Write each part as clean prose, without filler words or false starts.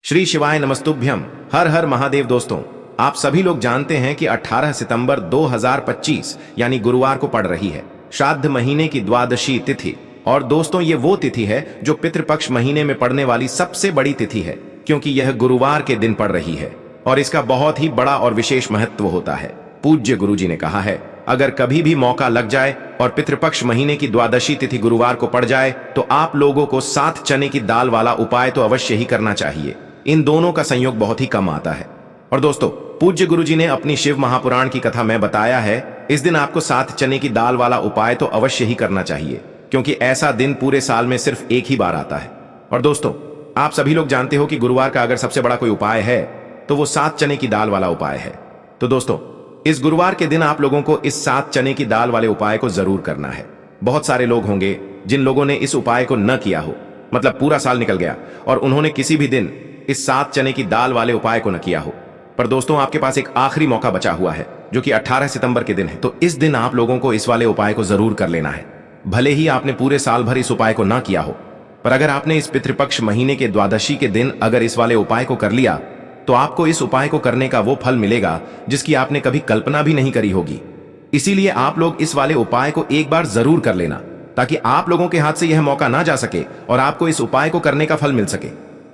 श्री शिवाय नमस्तुभ्यम। हर हर महादेव। दोस्तों, आप सभी लोग जानते हैं कि 18 सितंबर 2025 यानी गुरुवार को पड़ रही है श्राद्ध महीने की द्वादशी तिथि। और दोस्तों, ये वो तिथि है जो पितृपक्ष महीने में पड़ने वाली सबसे बड़ी तिथि है, क्योंकि यह गुरुवार के दिन पड़ रही है और इसका बहुत ही बड़ा और विशेष महत्व होता है। पूज्य गुरु जी ने कहा है, अगर कभी भी मौका लग जाए और पितृपक्ष महीने की द्वादशी तिथि गुरुवार को पड़ जाए तो आप लोगों को 7 चने की दाल वाला उपाय तो अवश्य ही करना चाहिए। इन दोनों का संयोग बहुत ही कम आता है। और दोस्तों, पूज्य गुरु जी ने अपनी शिव महापुराण की कथा में बताया है, इस दिन आपको 7 चने की दाल वाला उपाय तो अवश्य ही करना चाहिए, क्योंकि ऐसा दिन पूरे साल में सिर्फ एक ही बार आता है। और दोस्तों, आप सभी लोग जानते हो कि गुरुवार का अगर सबसे बड़ा कोई उपाय है तो वो 7 चने की दाल वाला उपाय है। तो दोस्तों, इस गुरुवार के दिन आप लोगों को इस 7 चने की दाल वाले उपाय को जरूर करना है। बहुत सारे लोग होंगे जिन लोगों ने इस उपाय को न किया हो, मतलब पूरा साल निकल गया और उन्होंने किसी भी दिन इस 7 चने की दाल वाले उपाय को न किया हो। पर दोस्तों, आपके पास एक आखिरी मौका बचा हुआ है, जो कि 18 सितंबर के दिन है। तो इस दिन आप लोगों को इस वाले उपाय को जरूर कर लेना है। भले ही आपने पूरे साल भर इस उपाय को ना किया हो, पर अगर आपने इस पितृपक्ष महीने के द्वादशी के दिन अगर इस वाले उपाय को कर लिया तो आपको इस उपाय को करने का वो फल मिलेगा जिसकी आपने कभी कल्पना भी नहीं करी होगी। इसीलिए आप लोग इस वाले उपाय को एक बार जरूर कर लेना, ताकि आप लोगों के हाथ से यह मौका ना जा सके और आपको इस उपाय को करने का फल मिल सके।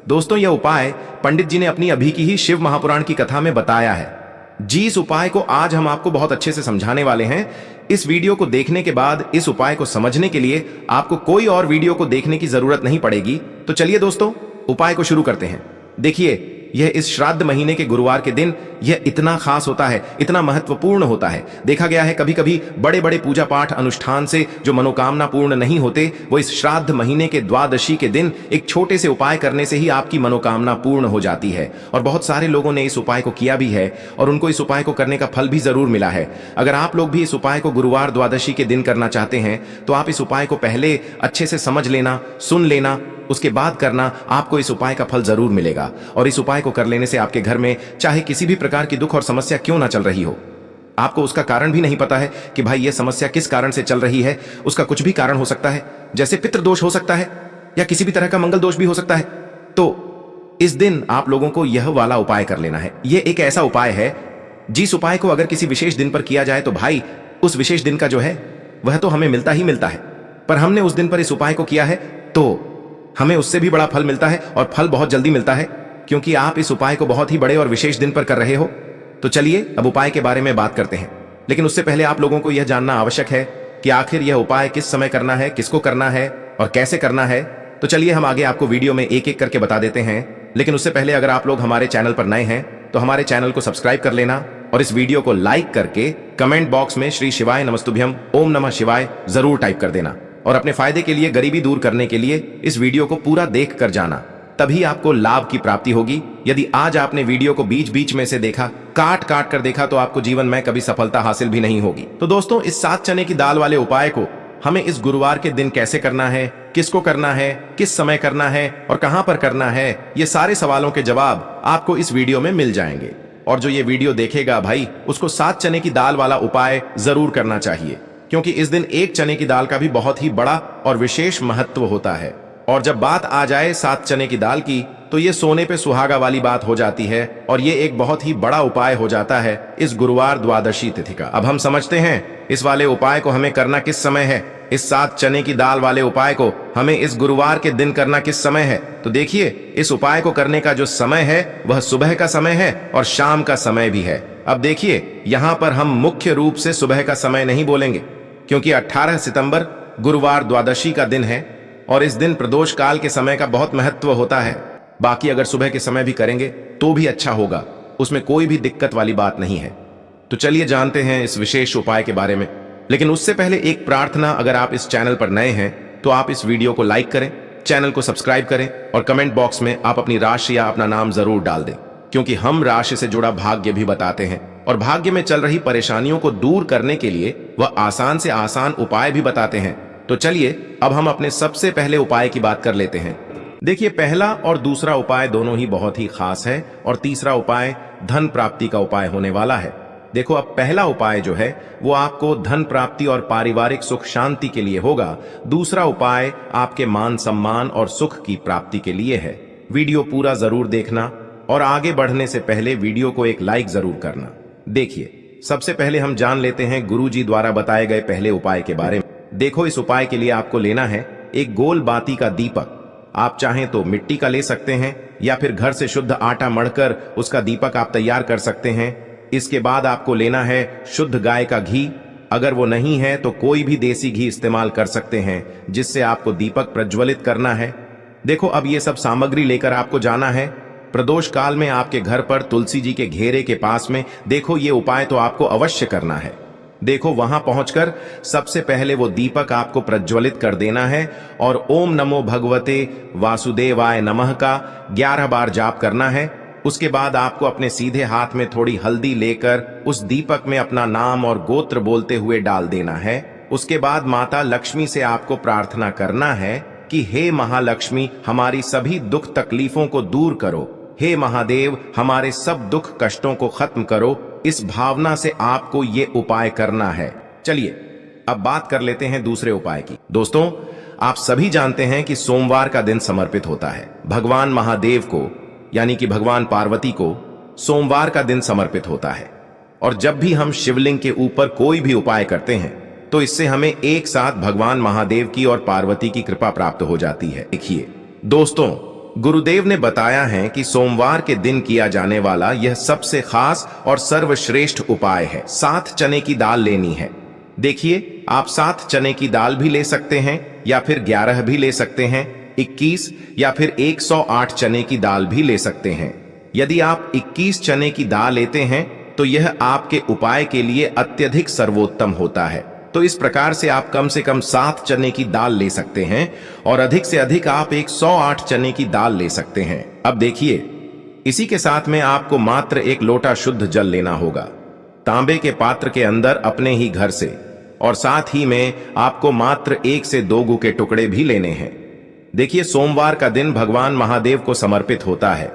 दोस्तों, यह उपाय पंडित जी ने अपनी अभी की ही शिव महापुराण की कथा में बताया है। जी, इस उपाय को आज हम आपको बहुत अच्छे से समझाने वाले हैं। इस वीडियो को देखने के बाद इस उपाय को समझने के लिए आपको कोई और वीडियो को देखने की जरूरत नहीं पड़ेगी। तो चलिए दोस्तों, उपाय को शुरू करते हैं। देखिए, यह इस श्राद्ध महीने के गुरुवार के दिन यह इतना खास होता है, इतना महत्वपूर्ण होता है। देखा गया है कभी कभी बड़े बड़े पूजा पाठ अनुष्ठान से जो मनोकामना पूर्ण नहीं होते, वो इस श्राद्ध महीने के द्वादशी के दिन एक छोटे से उपाय करने से ही आपकी मनोकामना पूर्ण हो जाती है। और बहुत सारे लोगों ने इस उपाय को किया भी है और उनको इस उपाय को करने का फल भी जरूर मिला है। अगर आप लोग भी इस उपाय को गुरुवार द्वादशी के दिन करना चाहते हैं तो आप इस उपाय को पहले अच्छे से समझ लेना, सुन लेना, उसके बाद करना। आपको इस उपाय का फल जरूर मिलेगा। और इस उपाय को कर लेने से आपके घर में चाहे किसी भी प्रकार की दुख और समस्या क्यों ना चल रही हो, आपको उसका कारण भी नहीं पता है कि भाई ये समस्या किस कारण से चल रही है, उसका कुछ भी कारण हो सकता है, जैसे पितृदोष हो सकता है या किसी भी तरह का मंगल दोष भी हो सकता है। तो इस दिन आप लोगों को यह वाला उपाय कर लेना है। यह एक ऐसा उपाय है जिस उपाय को अगर किसी विशेष दिन पर किया जाए तो भाई उस विशेष दिन का जो है वह तो हमें मिलता ही मिलता है। पर हमने उस दिन पर इस उपाय को किया है तो हमें उससे भी बड़ा फल मिलता है, और फल बहुत जल्दी मिलता है, क्योंकि आप इस उपाय को बहुत ही बड़े और विशेष दिन पर कर रहे हो। तो चलिए अब उपाय के बारे में बात करते हैं। लेकिन उससे पहले आप लोगों को यह जानना आवश्यक है कि आखिर यह उपाय किस समय करना है, किसको करना है और कैसे करना है। तो चलिए हम आगे आपको वीडियो में एक एक करके बता देते हैं। लेकिन उससे पहले अगर आप लोग हमारे चैनल पर नए हैं तो हमारे चैनल को सब्सक्राइब कर लेना और इस वीडियो को लाइक करके कमेंट बॉक्स में श्री शिवाय नमस्तुभ्यम, ओम नमः शिवाय जरूर टाइप कर देना। और अपने फायदे के लिए, गरीबी दूर करने के लिए इस वीडियो को पूरा देख कर जाना, तभी आपको लाभ की प्राप्ति होगी। यदि आज आपने वीडियो को बीच बीच में से देखा, काट काट कर देखा, तो आपको जीवन में कभी सफलता हासिल भी नहीं होगी। तो दोस्तों, इस 7 चने की दाल वाले उपाय को हमें इस गुरुवार के दिन कैसे करना है, किसको करना है, किस समय करना है और कहां पर करना है, ये सारे सवालों के जवाब आपको इस वीडियो में मिल जाएंगे। और जो ये वीडियो देखेगा भाई, उसको 7 चने की दाल वाला उपाय जरूर करना चाहिए, क्योंकि इस दिन एक चने की दाल का भी बहुत ही बड़ा और विशेष महत्व होता है। और जब बात आ जाए 7 चने की दाल की, तो ये सोने पे सुहागा वाली बात हो जाती है और ये एक बहुत ही बड़ा उपाय हो जाता है इस गुरुवार द्वादशी तिथि का। अब हम समझते हैं इस वाले उपाय को हमें करना किस समय है। इस 7 चने की दाल वाले उपाय को हमें इस गुरुवार के दिन करना किस समय है। तो देखिए, इस उपाय को करने का जो समय है वह सुबह का समय है और शाम का समय भी है। अब देखिए, यहाँ पर हम मुख्य रूप से सुबह का समय नहीं बोलेंगे, क्योंकि 18 सितंबर गुरुवार द्वादशी का दिन है और इस दिन प्रदोष काल के समय का बहुत महत्व होता है। बाकी अगर सुबह के समय भी करेंगे तो भी अच्छा होगा, उसमें कोई भी दिक्कत वाली बात नहीं है। तो चलिए जानते हैं इस विशेष उपाय के बारे में। लेकिन उससे पहले एक प्रार्थना, अगर आप इस चैनल पर नए हैं तो आप इस वीडियो को लाइक करें, चैनल को सब्सक्राइब करें और कमेंट बॉक्स में आप अपनी राशि या अपना नाम जरूर डाल दें, क्योंकि हम राशि से जुड़ा भाग्य भी बताते हैं और भाग्य में चल रही परेशानियों को दूर करने के लिए वह आसान से आसान उपाय भी बताते हैं। तो चलिए अब हम अपने सबसे पहले उपाय की बात कर लेते हैं। देखिए, पहला और दूसरा उपाय दोनों ही बहुत ही खास है और तीसरा उपाय धन प्राप्ति का उपाय होने वाला है। देखो, अब पहला उपाय जो है वो आपको धन प्राप्ति और पारिवारिक सुख शांति के लिए होगा। दूसरा उपाय आपके मान सम्मान और सुख की प्राप्ति के लिए है। वीडियो पूरा जरूर देखना और आगे बढ़ने से पहले वीडियो को एक लाइक जरूर करना। देखिए, सबसे पहले हम जान लेते हैं गुरुजी द्वारा बताए गए पहले उपाय के बारे में। देखो, इस उपाय के लिए आपको लेना है एक गोल बाती का दीपक। आप चाहें तो मिट्टी का ले सकते हैं या फिर घर से शुद्ध आटा मढ़कर उसका दीपक आप तैयार कर सकते हैं। इसके बाद आपको लेना है शुद्ध गाय का घी। अगर वो नहीं है तो कोई भी देसी घी इस्तेमाल कर सकते हैं, जिससे आपको दीपक प्रज्वलित करना है। देखो, अब ये सब सामग्री लेकर आपको जाना है प्रदोष काल में आपके घर पर तुलसी जी के घेरे के पास में। देखो, ये उपाय तो आपको अवश्य करना है। देखो, वहां पहुंचकर सबसे पहले वो दीपक आपको प्रज्वलित कर देना है और ओम नमो भगवते वासुदेवाय नमः का 11 बार जाप करना है। उसके बाद आपको अपने सीधे हाथ में थोड़ी हल्दी लेकर उस दीपक में अपना नाम और गोत्र बोलते हुए डाल देना है। उसके बाद माता लक्ष्मी से आपको प्रार्थना करना है कि हे महालक्ष्मी, हमारी सभी दुख तकलीफों को दूर करो। हे महादेव, हमारे सब दुख कष्टों को खत्म करो। इस भावना से आपको ये उपाय करना है। चलिए, अब बात कर लेते हैं दूसरे उपाय की। दोस्तों, आप सभी जानते हैं कि सोमवार का दिन समर्पित होता है भगवान महादेव को, यानी कि भगवान पार्वती को सोमवार का दिन समर्पित होता है। और जब भी हम शिवलिंग के ऊपर कोई भी उपाय करते हैं तो इससे हमें एक साथ भगवान महादेव की और पार्वती की कृपा प्राप्त हो जाती है। देखिए दोस्तों, गुरुदेव ने बताया है कि सोमवार के दिन किया जाने वाला यह सबसे खास और सर्वश्रेष्ठ उपाय है। 7 चने की दाल लेनी है। देखिए, आप 7 चने की दाल भी ले सकते हैं या फिर 11 भी ले सकते हैं, 21 या फिर 108 चने की दाल भी ले सकते हैं। यदि आप 21 चने की दाल लेते हैं तो यह आपके उपाय के लिए अत्यधिक सर्वोत्तम होता है। तो इस प्रकार से आप कम से कम 7 चने की दाल ले सकते हैं और अधिक से अधिक आप 108 चने की दाल ले सकते हैं। अब देखिए, इसी के साथ में आपको मात्र 1 लोटा शुद्ध जल लेना होगा, तांबे के पात्र के अंदर अपने ही घर से। और साथ ही में आपको मात्र 1 से 2 गू के टुकड़े भी लेने हैं। देखिए, सोमवार का दिन भगवान महादेव को समर्पित होता है।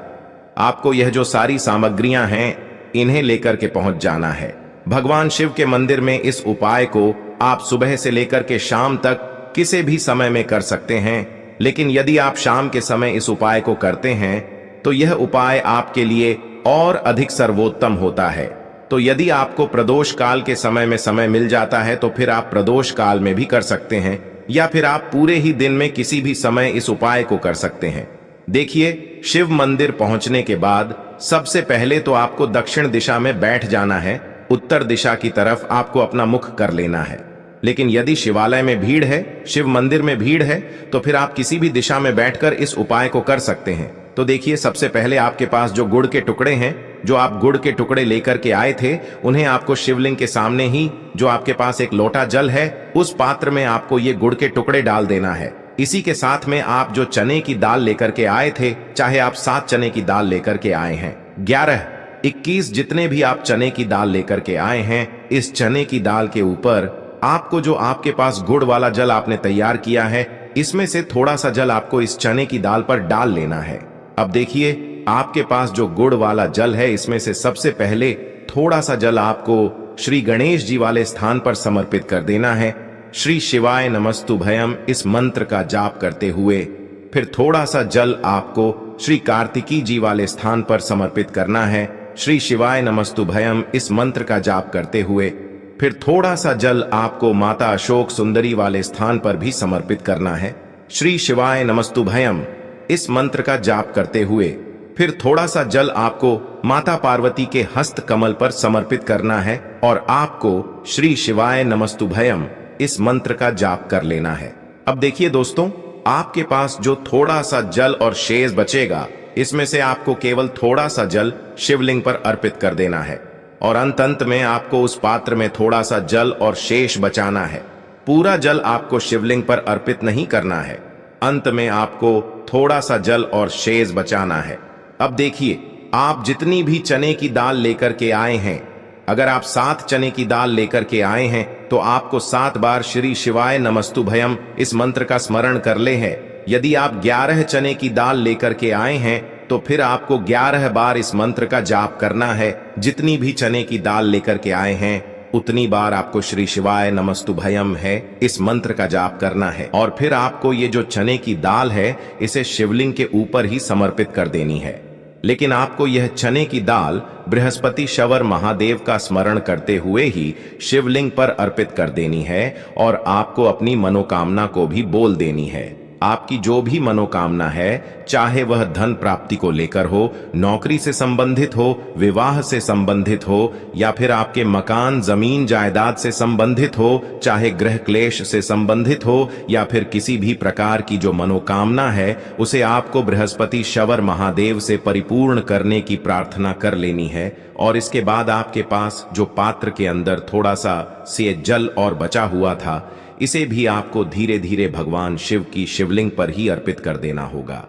आपको यह जो सारी सामग्रियां हैं, इन्हें लेकर के पहुंच जाना है भगवान शिव के मंदिर में। इस उपाय को आप सुबह से लेकर के शाम तक किसी भी समय में कर सकते हैं, लेकिन यदि आप शाम के समय इस उपाय को करते हैं तो यह उपाय आपके लिए और अधिक सर्वोत्तम होता है। तो यदि आपको प्रदोष काल के समय में समय मिल जाता है तो फिर आप प्रदोष काल में भी कर सकते हैं, या फिर आप पूरे ही दिन में किसी भी समय इस उपाय को कर सकते हैं। देखिए, शिव मंदिर पहुंचने के बाद सबसे पहले तो आपको दक्षिण दिशा में बैठ जाना है। उत्तर दिशा की तरफ आपको अपना मुख कर लेना है। लेकिन यदि शिवालय में भीड़ है, शिव मंदिर में भीड़ है, तो फिर आप किसी भी दिशा में बैठकर इस उपाय को कर सकते हैं। तो देखिए, सबसे पहले आपके पास जो गुड़ के टुकड़े हैं, जो आप गुड़ के टुकड़े लेकर के आए थे, उन्हें आपको शिवलिंग के सामने ही जो आपके पास एक लोटा जल है, उस पात्र में आपको ये गुड़ के टुकड़े डाल देना है। इसी के साथ में आप जो चने की दाल लेकर के आए थे, चाहे आप 7 चने की दाल लेकर के आए हैं, 11, 21 जितने भी आप चने की दाल लेकर के आए हैं, इस चने की दाल के ऊपर आपको जो आपके पास गुड़ वाला जल आपने तैयार किया है, इसमें से थोड़ा सा जल आपको इस चने की दाल पर डाल लेना है। अब देखिए, आपके पास जो गुड़ वाला जल है, इसमें से सबसे पहले थोड़ा सा जल आपको श्री गणेश जी वाले स्थान पर समर्पित कर देना है। श्री शिवाय नमस्तुभयम इस मंत्र का जाप करते हुए फिर थोड़ा सा जल आपको श्री कार्तिकी जी वाले स्थान पर समर्पित करना है। श्री शिवाय नमस्तुभयम इस मंत्र का जाप करते हुए फिर थोड़ा सा जल आपको माता अशोक सुंदरी वाले स्थान पर भी समर्पित करना है। श्री शिवाय नमस्तुभयम इस मंत्र का जाप करते हुए फिर थोड़ा सा जल आपको माता पार्वती के हस्त कमल पर समर्पित करना है और आपको श्री शिवाय नमस्तुभयम इस मंत्र का जाप कर लेना है। अब देखिए दोस्तों, आपके पास जो थोड़ा सा जल और शेष बचेगा, इसमें से आपको केवल थोड़ा सा जल शिवलिंग पर अर्पित कर देना है और अंत में आपको उस पात्र में थोड़ा सा जल और शेष बचाना है। पूरा जल आपको शिवलिंग पर अर्पित नहीं करना है, अंत में आपको थोड़ा सा जल और शेष बचाना है। अब देखिए, आप जितनी भी चने की दाल लेकर के आए हैं, अगर आप 7 चने की दाल लेकर के आए हैं तो आपको 7 बार श्री शिवाय नमस्तुभयम इस मंत्र का स्मरण कर ले है। यदि आप 11 चने की दाल लेकर के आए हैं तो फिर आपको 11 बार इस मंत्र का जाप करना है। जितनी भी चने की दाल लेकर के आए हैं उतनी बार आपको श्री शिवाय नमस्तुभयम है इस मंत्र का जाप करना है और फिर आपको ये जो चने की दाल है इसे शिवलिंग के ऊपर ही समर्पित कर देनी है। लेकिन आपको यह चने की दाल बृहस्पति शवर महादेव का स्मरण करते हुए ही शिवलिंग पर अर्पित कर देनी है और आपको अपनी मनोकामना को भी बोल देनी है। आपकी जो भी मनोकामना है, चाहे वह धन प्राप्ति को लेकर हो, नौकरी से संबंधित हो, विवाह से संबंधित हो, या फिर आपके मकान जमीन जायदाद से संबंधित हो, चाहे गृह क्लेश से संबंधित हो, या फिर किसी भी प्रकार की जो मनोकामना है उसे आपको बृहस्पति शवर महादेव से परिपूर्ण करने की प्रार्थना कर लेनी है। और इसके बाद आपके पास जो पात्र के अंदर थोड़ा सा से जल और बचा हुआ था, इसे भी आपको धीरे धीरे भगवान शिव की शिवलिंग पर ही अर्पित कर देना होगा।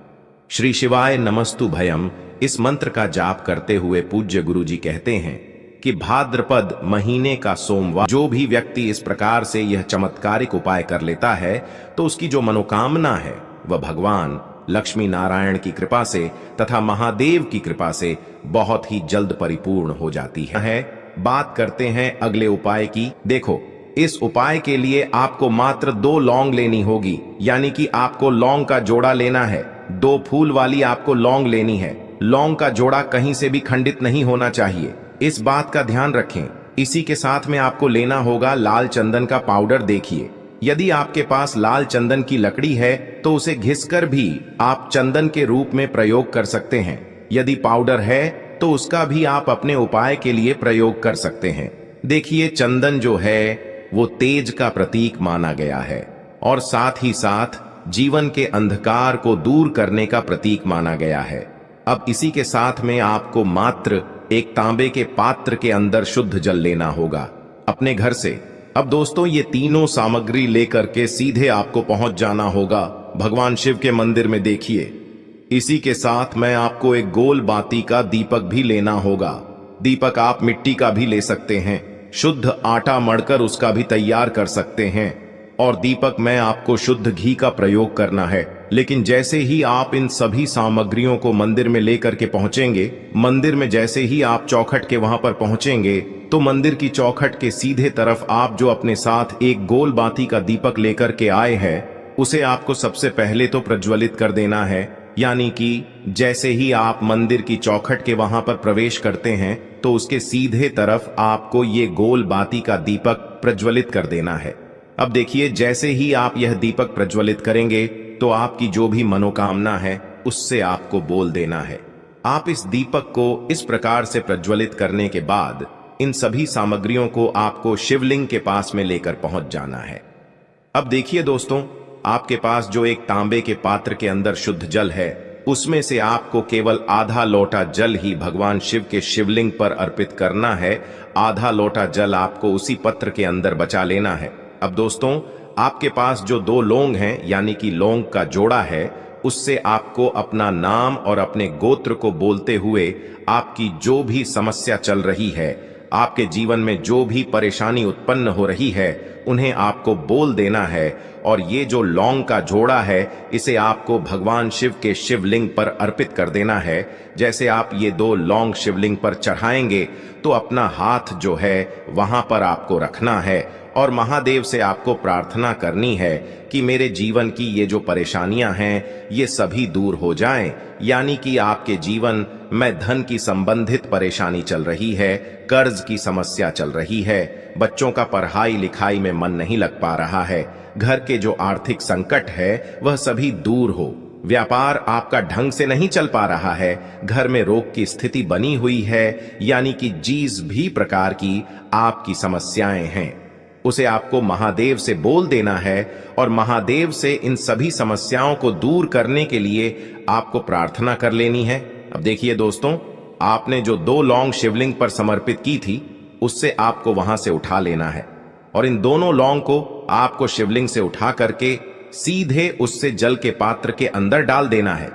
श्री शिवाय नमस्तुभयम इस मंत्र का जाप करते हुए पूज्य गुरुजी कहते हैं कि भाद्रपद महीने का सोमवार जो भी व्यक्ति इस प्रकार से यह चमत्कारिक उपाय कर लेता है तो उसकी जो मनोकामना है वह भगवान लक्ष्मी नारायण की कृपा से तथा महादेव की कृपा से बहुत ही जल्द परिपूर्ण हो जाती है। बात करते हैं अगले उपाय की। देखो, इस उपाय के लिए आपको मात्र 2 लौंग लेनी होगी, यानी कि आपको लौंग का जोड़ा लेना है। 2 फूल वाली आपको लौंग लेनी है। लौंग का जोड़ा कहीं से भी खंडित नहीं होना चाहिए, इस बात का ध्यान रखें। इसी के साथ में आपको लेना होगा लाल चंदन का पाउडर। देखिए, यदि आपके पास लाल चंदन की लकड़ी है तो उसे घिसकर भी आप चंदन के रूप में प्रयोग कर सकते हैं। यदि पाउडर है तो उसका भी आप अपने उपाय के लिए प्रयोग कर सकते हैं। देखिए, चंदन जो है वो तेज का प्रतीक माना गया है और साथ ही साथ जीवन के अंधकार को दूर करने का प्रतीक माना गया है। अब इसी के साथ में आपको मात्र एक तांबे के पात्र के अंदर शुद्ध जल लेना होगा अपने घर से। अब दोस्तों, ये तीनों सामग्री लेकर के सीधे आपको पहुंच जाना होगा भगवान शिव के मंदिर में। देखिए, इसी के साथ में आपको एक गोल बाती का दीपक भी लेना होगा। दीपक आप मिट्टी का भी ले सकते हैं, शुद्ध आटा मढ़कर उसका भी तैयार कर सकते हैं। और दीपक में आपको शुद्ध घी का प्रयोग करना है। लेकिन जैसे ही आप इन सभी सामग्रियों को मंदिर में लेकर के पहुंचेंगे, मंदिर में जैसे ही आप चौखट के वहां पर पहुंचेंगे तो मंदिर की चौखट के सीधे तरफ आप जो अपने साथ एक गोल बाती का दीपक लेकर के आए हैं उसे आपको सबसे पहले तो प्रज्वलित कर देना है। यानी कि जैसे ही आप मंदिर की चौखट के वहां पर प्रवेश करते हैं तो उसके सीधे तरफ आपको ये गोल बाती का दीपक प्रज्वलित कर देना है। अब देखिए, जैसे ही आप यह दीपक प्रज्वलित करेंगे तो आपकी जो भी मनोकामना है उससे आपको बोल देना है। आप इस दीपक को इस प्रकार से प्रज्वलित करने के बाद इन सभी सामग्रियों को आपको शिवलिंग के पास में लेकर पहुंच जाना है। अब देखिए दोस्तों, आपके पास जो एक तांबे के पात्र के अंदर शुद्ध जल है उसमें से आपको केवल आधा लोटा जल ही भगवान शिव के शिवलिंग पर अर्पित करना है। आधा लोटा जल आपको उसी पत्र के अंदर बचा लेना है। अब दोस्तों, आपके पास जो 2 लौंग हैं, यानी कि लौंग का जोड़ा है, उससे आपको अपना नाम और अपने गोत्र को बोलते हुए आपकी जो भी समस्या चल रही है, आपके जीवन में जो भी परेशानी उत्पन्न हो रही है, उन्हें आपको बोल देना है। और ये जो लौंग का जोड़ा है इसे आपको भगवान शिव के शिवलिंग पर अर्पित कर देना है। जैसे आप ये 2 लौंग शिवलिंग पर चढ़ाएंगे तो अपना हाथ जो है वहां पर आपको रखना है और महादेव से आपको प्रार्थना करनी है कि मेरे जीवन की ये जो परेशानियां हैं ये सभी दूर हो जाएं। यानी कि आपके जीवन में धन की संबंधित परेशानी चल रही है, कर्ज की समस्या चल रही है, बच्चों का पढ़ाई लिखाई में मन नहीं लग पा रहा है, घर के जो आर्थिक संकट है वह सभी दूर हो, व्यापार आपका ढंग से नहीं चल पा रहा है, घर में रोग की स्थिति बनी हुई है, यानी कि जिस भी प्रकार की आपकी समस्याएं हैं उसे आपको महादेव से बोल देना है और महादेव से इन सभी समस्याओं को दूर करने के लिए आपको प्रार्थना कर लेनी है। अब देखिए दोस्तों, आपने जो 2 लौंग शिवलिंग पर समर्पित की थी उससे आपको वहां से उठा लेना है और इन दोनों लौंग को आपको शिवलिंग से उठा करके सीधे उससे जल के पात्र के अंदर डाल देना है।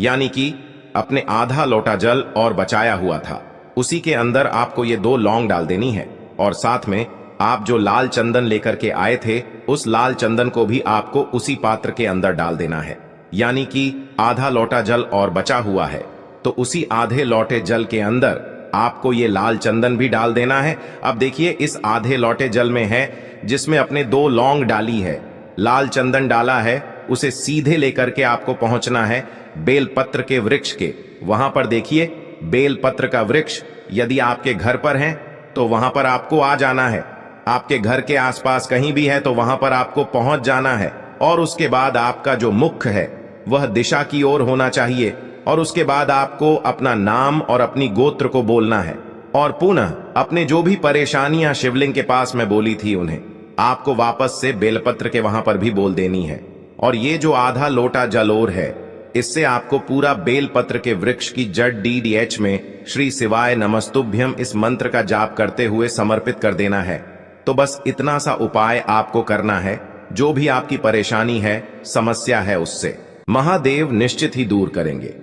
यानी कि अपने आधा लोटा जल और बचाया हुआ था उसी के अंदर आपको ये 2 लौंग डाल देनी है और साथ में आप जो लाल चंदन लेकर के आए थे उस लाल चंदन को भी आपको उसी पात्र के अंदर डाल देना है। यानी कि आधा लोटा जल और बचा हुआ है तो उसी आधे लोटे जल के अंदर आपको ये लाल चंदन भी डाल देना है। अब देखिए इस आधे लोटे जल में है जिसमें अपने 2 लौंग डाली है, लाल चंदन डाला है, उसे सीधे लेकर के आपको पहुंचना है बेलपत्र के वृक्ष के। वहां पर देखिए बेलपत्र का वृक्ष यदि आपके घर पर है तो वहां पर आपको आ जाना है, आपके घर के आसपास कहीं भी है तो वहां पर आपको पहुंच जाना है। और उसके बाद आपका जो मुख है वह दिशा की ओर होना चाहिए और उसके बाद आपको अपना नाम और अपनी गोत्र को बोलना है और पुनः अपने जो भी परेशानियां शिवलिंग के पास में बोली थी उन्हें आपको वापस से बेलपत्र के वहां पर भी बोल देनी है। और ये जो आधा लोटा जल और है इससे आपको पूरा बेलपत्र के वृक्ष की जड़ DDH में श्री शिवाय नमस्तुभ्यम इस मंत्र का जाप करते हुए समर्पित कर देना है। तो बस इतना सा उपाय आपको करना है, जो भी आपकी परेशानी है, समस्या है, उससे महादेव निश्चित ही दूर करेंगे।